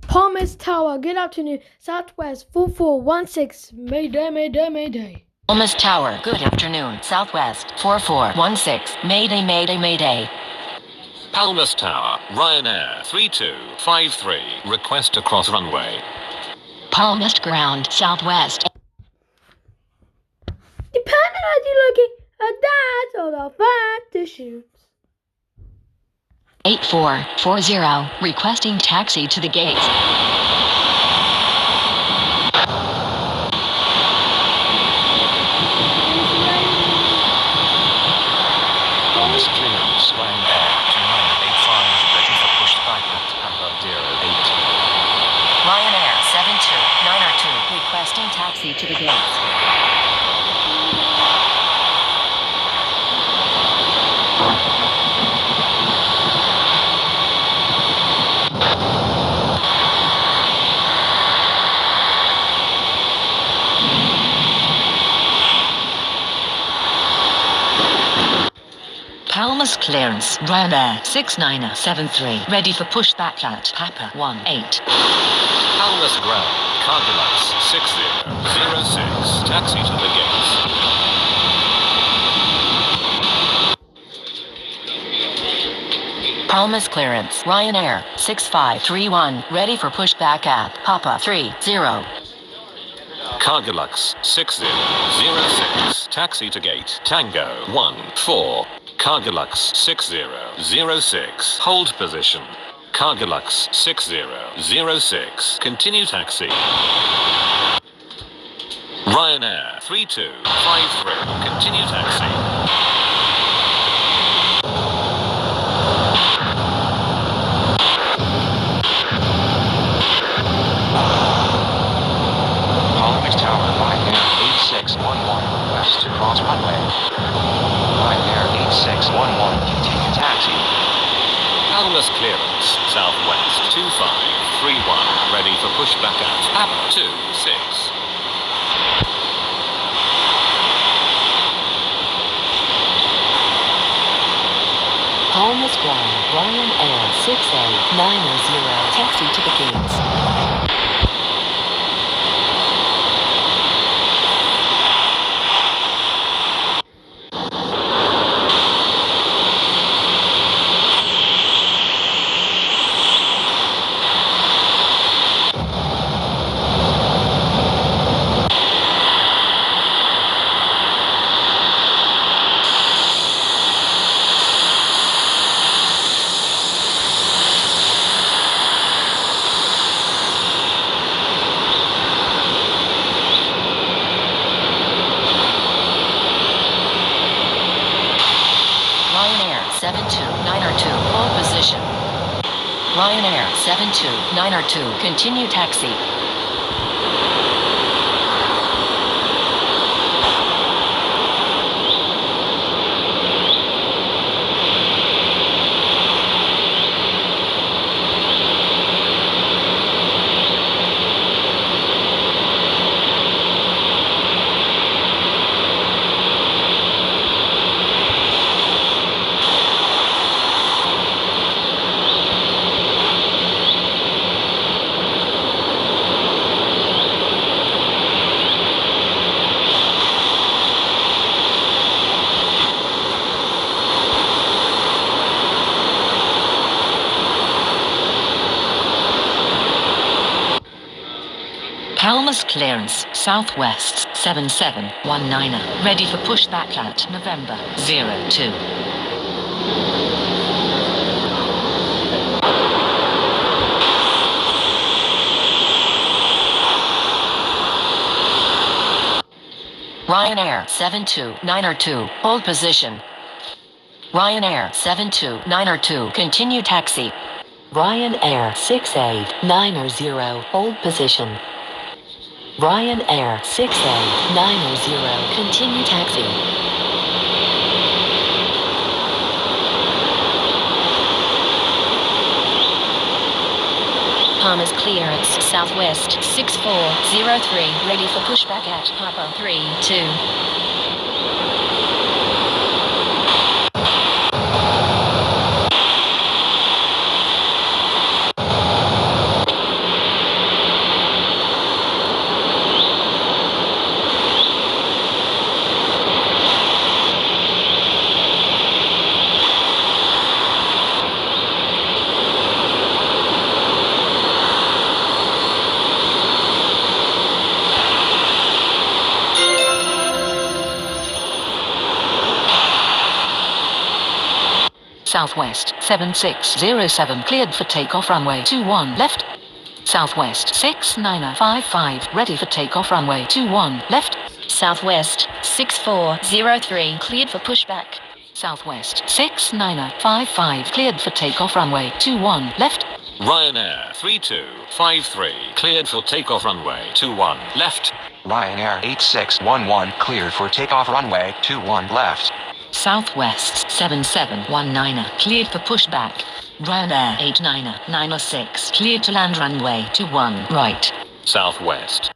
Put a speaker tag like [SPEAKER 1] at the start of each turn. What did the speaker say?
[SPEAKER 1] Palmer's Tower, good afternoon. Southwest 4416, Mayday, Mayday, Mayday.
[SPEAKER 2] Palmer's Tower, good afternoon. Southwest 4416, Mayday, Mayday, Mayday.
[SPEAKER 3] Palmer's Tower, Ryanair 3253, request to cross runway.
[SPEAKER 2] Palmer's Ground, Southwest.
[SPEAKER 1] Depending on you looking at that or the fact to shoot.
[SPEAKER 2] 8440, requesting taxi to the gates.
[SPEAKER 3] Palmer's clearance, Ryanair 2985, ready for push back at Papa 08.
[SPEAKER 2] Ryanair 72902, requesting taxi to the gates. Palmer's clearance, Ryanair 6973, ready for pushback at Papa 18.
[SPEAKER 3] Palmer's Ground, Cargillus 6006, taxi to the gates.
[SPEAKER 2] Palmer's clearance, Ryanair 6531, ready for pushback at Papa 30.
[SPEAKER 3] Cargillus 6006, taxi to gate Tango 14. Cargillus 6006, hold position. Cargillus 6006, continue taxi. Ryanair 3253, continue taxi.
[SPEAKER 4] Palmer's Tower, Ryanair 8611, request to cross runway. Ryanair 8611, continue taxi.
[SPEAKER 3] Palmer's clearance, Southwest 2531, ready for pushback at Papa 26.
[SPEAKER 2] Palmer's Ground, Ryanair 6890, taxi to the gates. Ryanair 72902, hold position. Ryanair 72902, continue taxi. Palmer's clearance, Southwest 7719, ready for pushback at November 02. Ryanair 72902, hold position. Ryanair 72902, continue taxi. Ryanair 6890, hold position. Ryanair 6890, continue taxi. Palmer's clearance, Southwest 6403, ready for pushback at Papa 32. Southwest 7607 cleared for takeoff runway 21 left. Southwest 6955 ready for takeoff runway 21 left.
[SPEAKER 5] Southwest 6403 cleared for pushback.
[SPEAKER 2] Southwest 6955 cleared for takeoff runway 21 left.
[SPEAKER 3] Ryanair 3253 cleared for takeoff runway 21 left.
[SPEAKER 4] Ryanair 8611 cleared for takeoff runway 21 left.
[SPEAKER 2] Southwest 7719 cleared for pushback. Ryanair 89906 cleared to land runway 21 right.
[SPEAKER 3] Southwest